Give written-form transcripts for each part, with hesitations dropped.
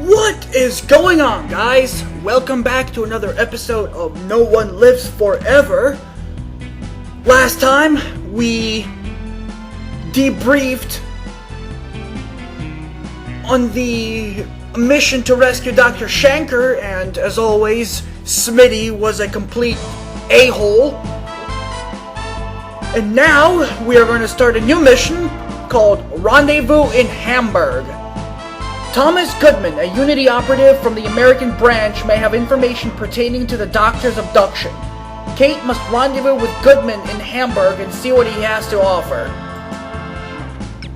What is going on, guys? Welcome back to another episode of No One Lives Forever. Last time, we debriefed on the mission to rescue Dr. Shanker, and as always, Smitty was a complete a-hole. And now, we are going to start a new mission called Rendezvous in Hamburg. Tom Goodman, a Unity operative from the American branch, may have information pertaining to the doctor's abduction. Cate must rendezvous with Goodman in Hamburg and see what he has to offer.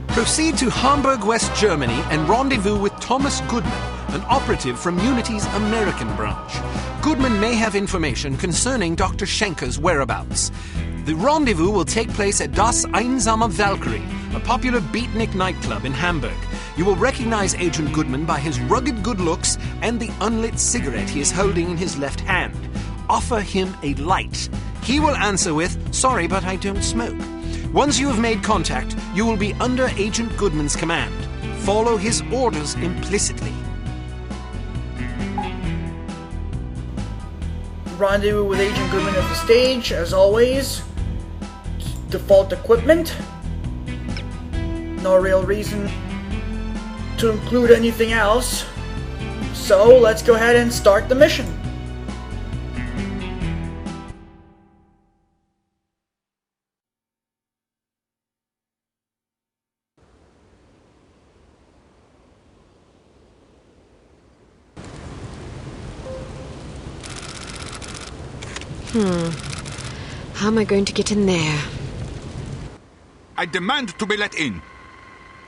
Proceed to Hamburg, West Germany, and rendezvous with Thomas Goodman, an operative from Unity's American branch. Goodman may have information concerning Dr. Schenker's whereabouts. The rendezvous will take place at Das Einsame Valkyrie, a popular beatnik nightclub in Hamburg. You will recognize Agent Goodman by his rugged good looks and the unlit cigarette he is holding in his left hand. Offer him a light. He will answer with, "Sorry, but I don't smoke." Once you have made contact, you will be under Agent Goodman's command. Follow his orders implicitly. Rendezvous with Agent Goodman at the stage, as always. Default equipment. No real reason to include anything else. So let's go ahead and start the mission. How am I going to get in there? I demand to be let in.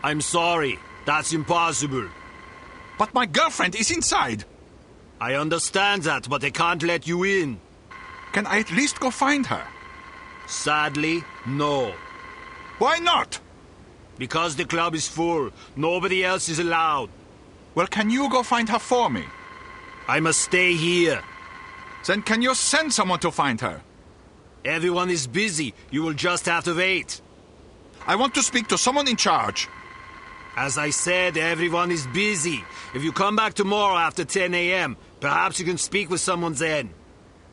I'm sorry, that's impossible. But my girlfriend is inside. I understand that, but I can't let you in. Can I at least go find her? Sadly, no. Why not? Because the club is full. Nobody else is allowed. Well, can you go find her for me? I must stay here. Then can you send someone to find her? Everyone is busy. You will just have to wait. I want to speak to someone in charge. As I said, everyone is busy. If you come back tomorrow after 10 a.m., perhaps you can speak with someone then.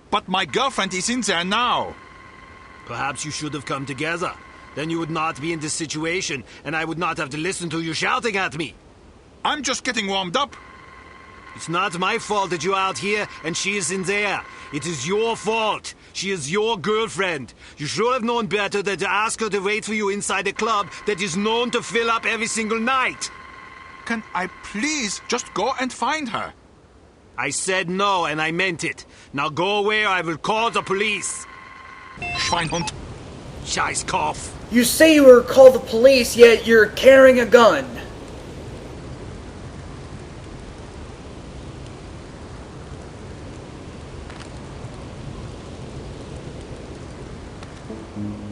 But my girlfriend is in there now. Perhaps you should have come together. Then you would not be in this situation, and I would not have to listen to you shouting at me. I'm just getting warmed up. It's not my fault that you're out here and she is in there. It is your fault. She is your girlfriend. You should have known better than to ask her to wait for you inside a club that is known to fill up every single night. Can I please just go and find her? I said no, and I meant it. Now go away or I will call the police. Schweinhund. Scheißkopf. You say you were called the police, yet you're carrying a gun.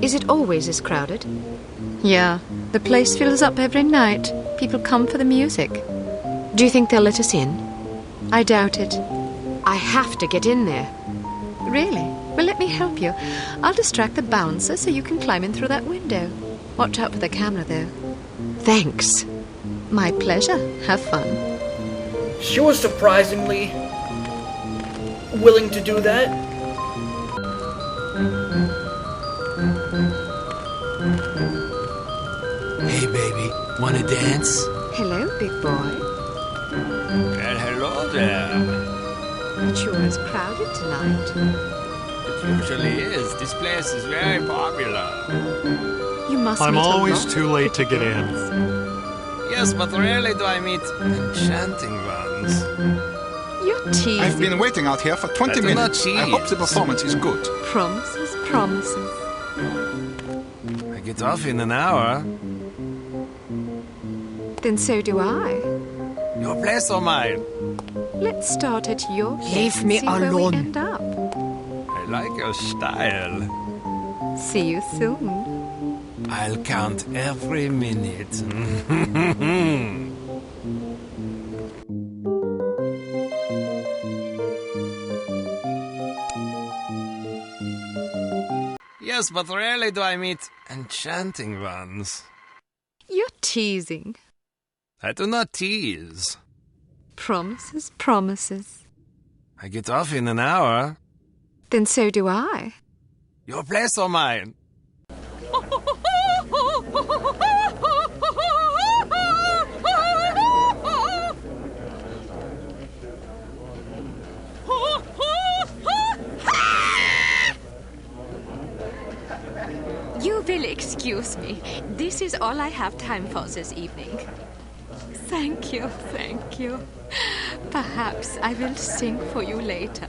Is it always this crowded? Yeah, the place fills up every night. People come for the music. Do you think they'll let us in? I doubt it. I have to get in there. Really? Well, let me help you. I'll distract the bouncer so you can climb in through that window. Watch out for the camera, though. Thanks. My pleasure. Have fun. She was surprisingly willing to do that. Hey, baby, wanna dance? Hello, big boy. Well, hello there. It sure is crowded tonight. It usually is. This place is very popular. You must I'm meet a always lot too of late to get pretty in. girls. Yes, but rarely do I meet enchanting ones. You're teasing. I've been waiting out here for 20 I do not minutes. I hope the cheat. performance is good. Promises, promises. I get off in an hour. Then so do I. Your place or mine? Let's start at your place Leave and me see where we alone. end up. I like your style. See you soon. I'll count every minute. Yes, but rarely do I meet enchanting ones. You're teasing. I do not tease. Promises, promises. I get off in an hour. Then so do I. Your place or mine? You will excuse me. This is all I have time for this evening. Thank you, thank you. Perhaps I will sing for you later.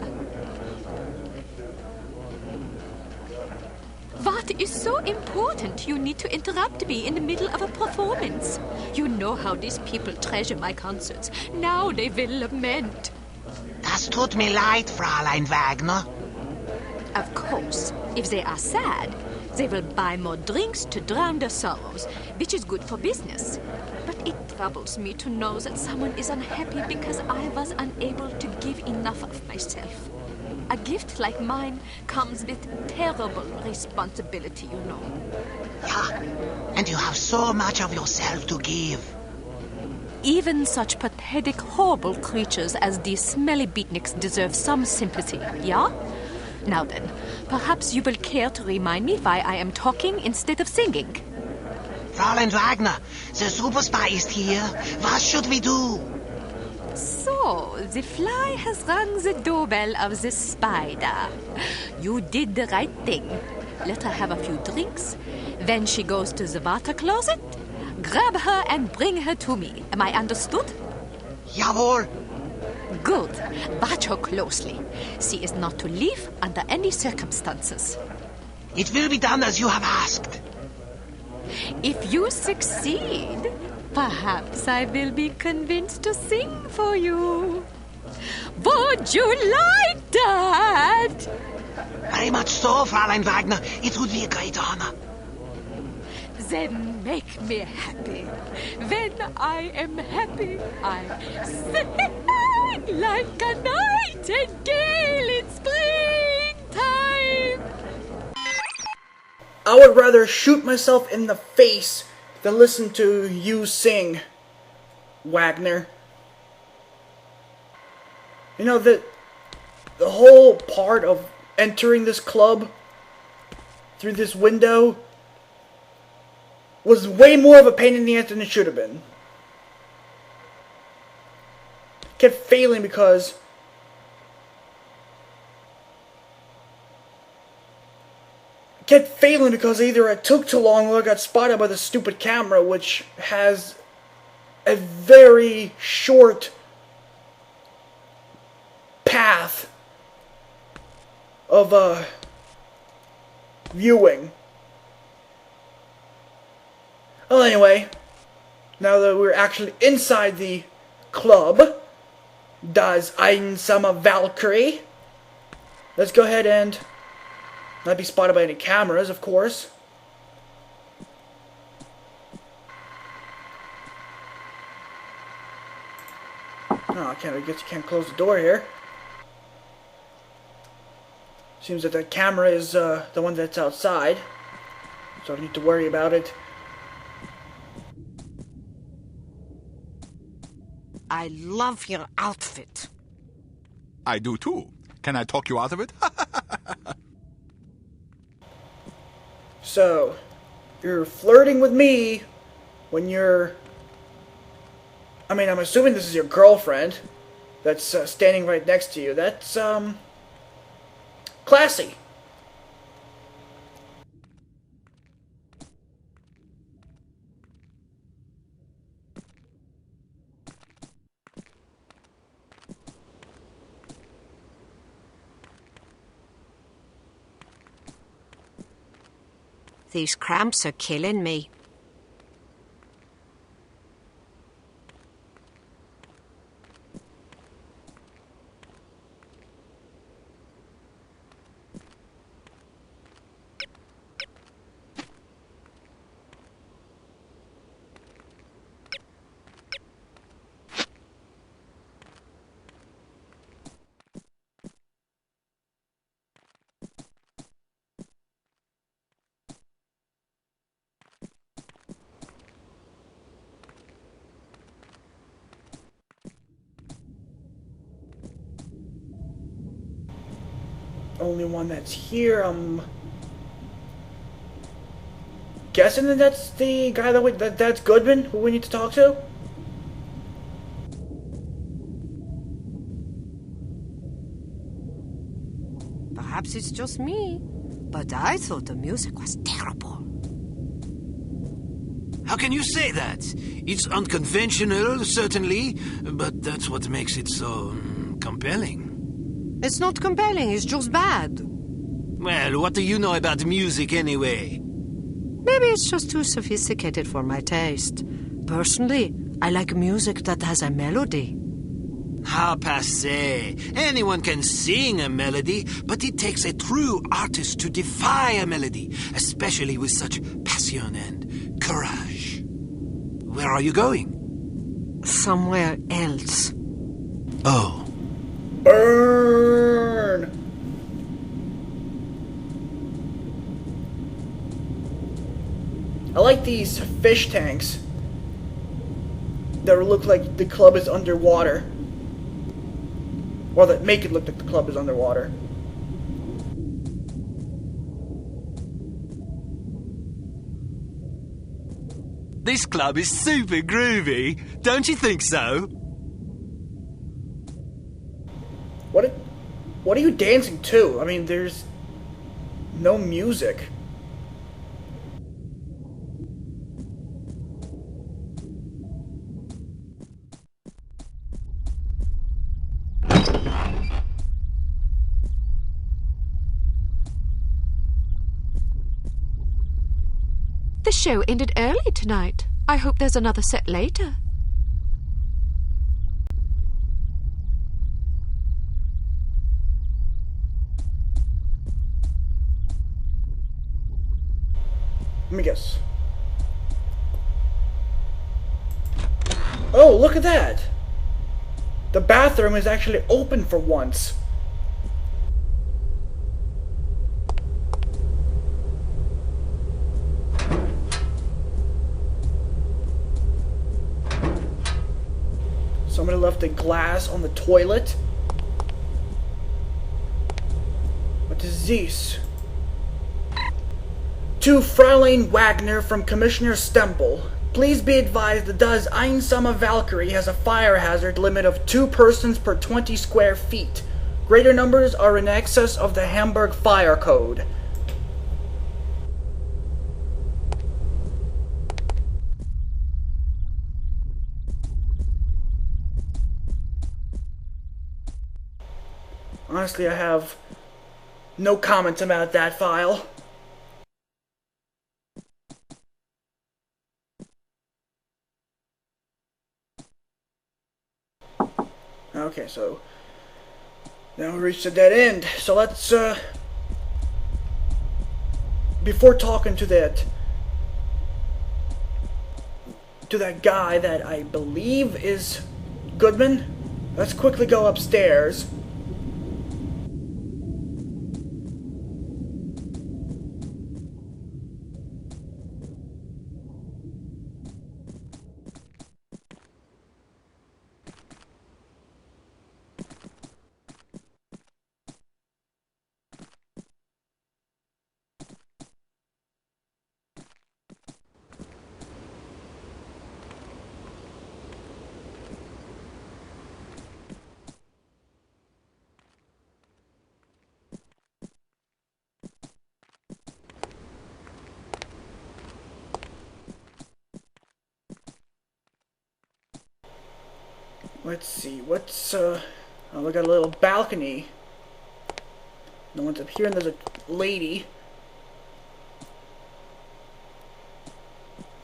What is so important you need to interrupt me in the middle of a performance? You know how these people treasure my concerts. Now they will lament. Das tut mir leid, Fräulein Wagner. Of course, if they are sad, they will buy more drinks to drown their sorrows, which is good for business. But it troubles me to know that someone is unhappy because I was unable to give enough of myself. A gift like mine comes with terrible responsibility, you know. Ja, and you have so much of yourself to give. Even such pathetic, horrible creatures as these smelly beatniks deserve some sympathy, yeah? Now then, perhaps you will care to remind me why I am talking instead of singing. Fräulein Wagner, the superstar is here. What should we do? So, the fly has rung the doorbell of the spider. You did the right thing. Let her have a few drinks. Then she goes to the water closet. Grab her and bring her to me. Am I understood? Jawohl. Good. Watch her closely. She is not to leave under any circumstances. It will be done as you have asked. If you succeed, perhaps I will be convinced to sing for you. Would you like that? Very much so, Fräulein Wagner. It would be a great honor. Then make me happy. When I am happy, I sing like a nightingale in springtime. I would rather shoot myself in the face than listen to you sing, Wagner. You know, the whole part of entering this club through this window was way more of a pain in the ass than it should have been. Kept failing because either it took too long or I got spotted by the stupid camera, which has a very short path of viewing. Well, anyway, now that we're actually inside the Club Das Einsame Valkyrie, let's go ahead and not be spotted by any cameras, of course. Oh, I guess you can't close the door here. Seems that the camera is the one that's outside, so I don't need to worry about it. I love your outfit. I do too. Can I talk you out of it? So, you're flirting with me when you're... I mean, I'm assuming this is your girlfriend that's standing right next to you. That's, classy. These cramps are killing me. only one that's here. I'm guessing that that's the guy that's Goodman, who we need to talk to. Perhaps it's just me, but I thought the music was terrible. How can you say that? It's unconventional, certainly, but that's what makes it so compelling. It's not compelling, it's just bad. Well, what do you know about music anyway? Maybe it's just too sophisticated for my taste. Personally, I like music that has a melody. How passé. Anyone can sing a melody, but it takes a true artist to defy a melody, especially with such passion and courage. Where are you going? Somewhere else. Oh. Burn! I like these fish tanks that look like the club is underwater. Or that make it look like the club is underwater. This club is super groovy. Don't you think so? What are you dancing to? I mean, there's no music. The show ended early tonight. I hope there's another set later. Let me guess. Oh, look at that! The bathroom is actually open for once. Somebody left a glass on the toilet. What is this? To Fräulein Wagner from Commissioner Stempel. Please be advised the Das Einsame Valkyrie has a fire hazard limit of 2 persons per 20 square feet. Greater numbers are in excess of the Hamburg fire code. Honestly, I have no comments about that file. Okay, so now we reached a dead end. So let's before talking to that guy that I believe is Goodman, let's quickly go upstairs. Let's see, oh, we got a little balcony. No one's up here, and there's a lady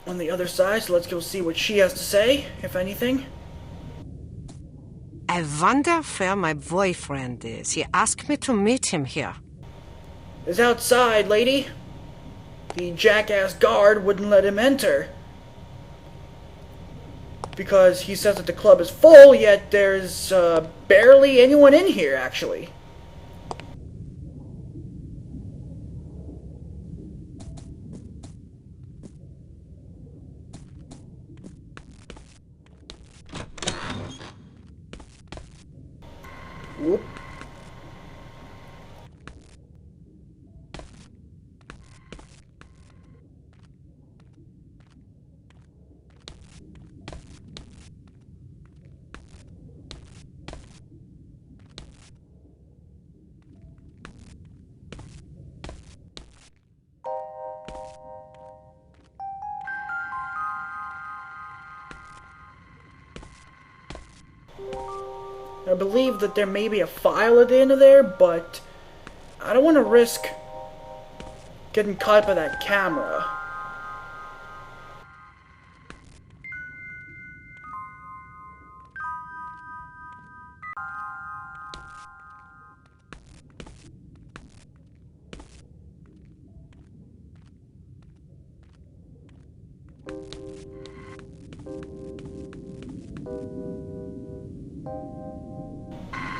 on the other side, so let's go see what she has to say, if anything. I wonder where my boyfriend is. He asked me to meet him here. He's outside, lady. The jackass guard wouldn't let him enter. Because he says that the club is full, yet there's barely anyone in here, actually. Whoop. I believe that there may be a file at the end of there, but I don't want to risk getting caught by that camera.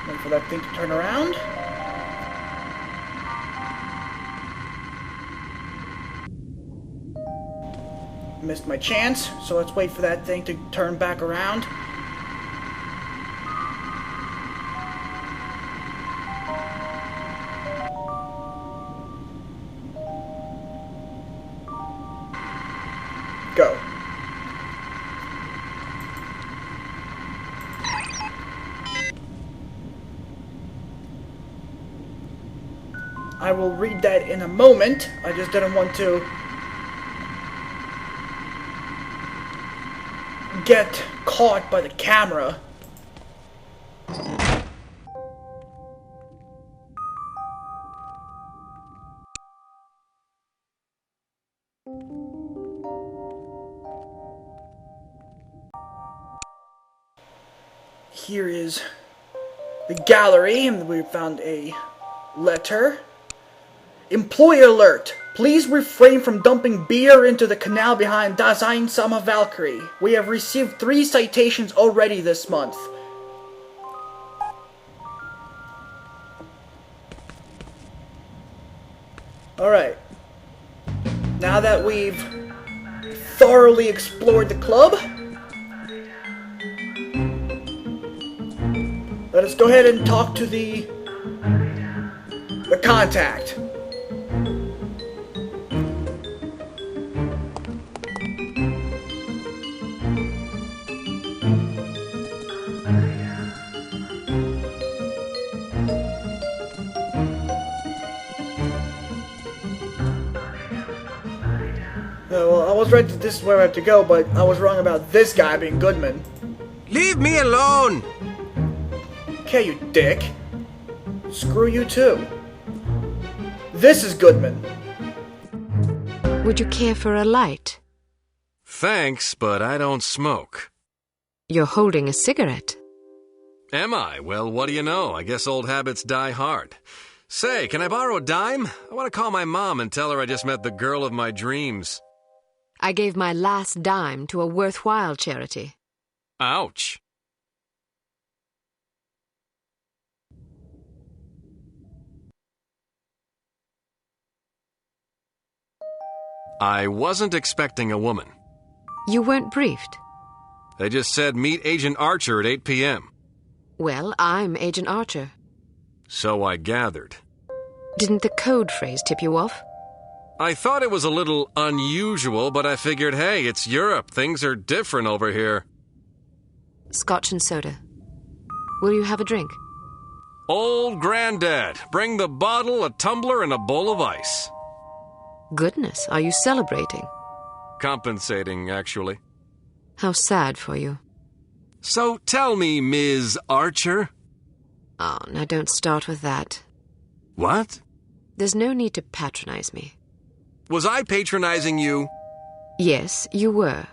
Wait for that thing to turn around. Missed my chance, so let's wait for that thing to turn back around. Go. I will read that in a moment. I just didn't want to get caught by the camera. Here is the gallery, and we found a letter. Employee alert! Please refrain from dumping beer into the canal behind Das Einsame Valkyrie. We have received 3 citations already this month. Alright. Now that we've thoroughly explored the club, let us go ahead and talk to the contact. Well, I was right that this is where I have to go, but I was wrong about this guy being Goodman. Leave me alone! Okay, you dick. Screw you too. This is Goodman. Would you care for a light? Thanks, but I don't smoke. You're holding a cigarette. Am I? Well, what do you know? I guess old habits die hard. Say, can I borrow a dime? I want to call my mom and tell her I just met the girl of my dreams. I gave my last dime to a worthwhile charity. Ouch. I wasn't expecting a woman. You weren't briefed. They just said meet Agent Archer at 8 p.m. Well, I'm Agent Archer. So I gathered. Didn't the code phrase tip you off? I thought it was a little unusual, but I figured, hey, it's Europe. Things are different over here. Scotch and soda. Will you have a drink? Old Granddad, bring the bottle, a tumbler, and a bowl of ice. Goodness, are you celebrating? Compensating, actually. How sad for you. So tell me, Ms. Archer. Oh, now don't start with that. What? There's no need to patronize me. Was I patronizing you? Yes, you were.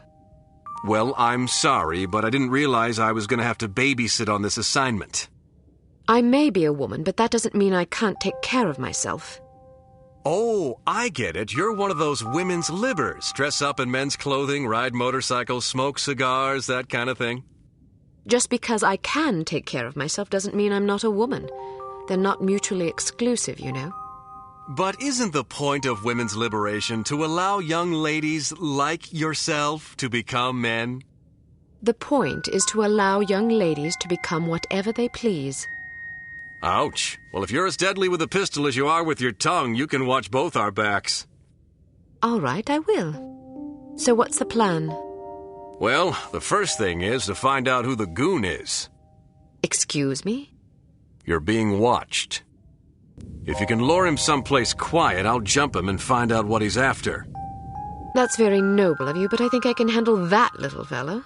Well, I'm sorry, but I didn't realize I was going to have to babysit on this assignment. I may be a woman, but that doesn't mean I can't take care of myself. Oh, I get it. You're one of those women's libbers. Dress up in men's clothing, ride motorcycles, smoke cigars, that kind of thing. Just because I can take care of myself doesn't mean I'm not a woman. They're not mutually exclusive, you know. But isn't the point of women's liberation to allow young ladies like yourself to become men? The point is to allow young ladies to become whatever they please. Ouch. Well, if you're as deadly with a pistol as you are with your tongue, you can watch both our backs. All right, I will. So what's the plan? Well, the first thing is to find out who the goon is. Excuse me? You're being watched. If you can lure him someplace quiet, I'll jump him and find out what he's after. That's very noble of you, but I think I can handle that little fellow.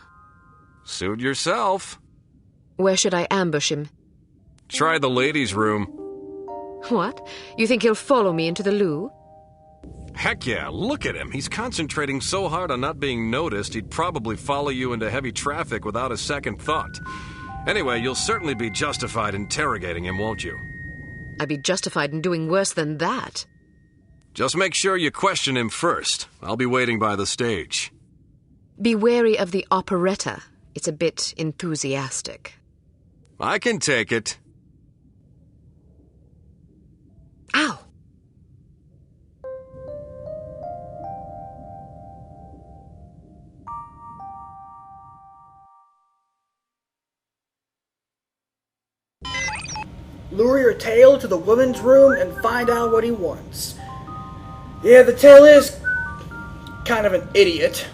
Suit yourself. Where should I ambush him? Try the ladies' room. What? You think he'll follow me into the loo? Heck yeah, look at him. He's concentrating so hard on not being noticed, he'd probably follow you into heavy traffic without a second thought. Anyway, you'll certainly be justified interrogating him, won't you? I'd be justified in doing worse than that. Just make sure you question him first. I'll be waiting by the stage. Be wary of the operetta. It's a bit enthusiastic. I can take it. Ow! Lure your tail to the woman's room and find out what he wants. Yeah, the tail is kind of an idiot.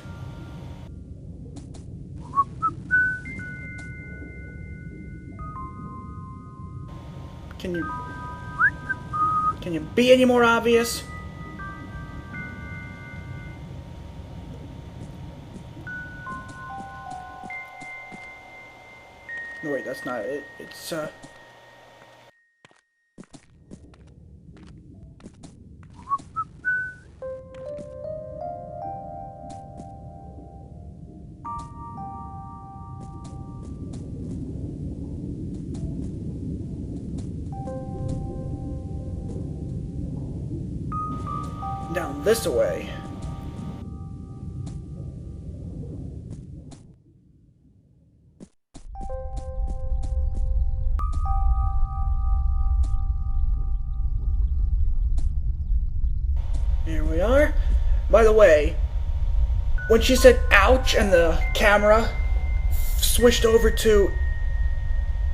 Can you be any more obvious? No, wait, that's not it. It's, down this way. Here we are. By the way, when she said ouch and the camera switched over to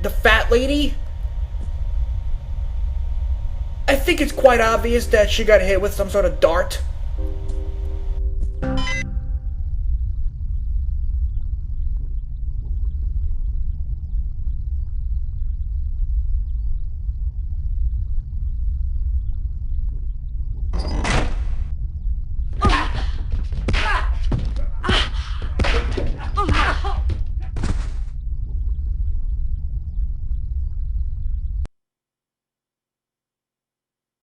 the fat lady, I think it's quite obvious that she got hit with some sort of dart.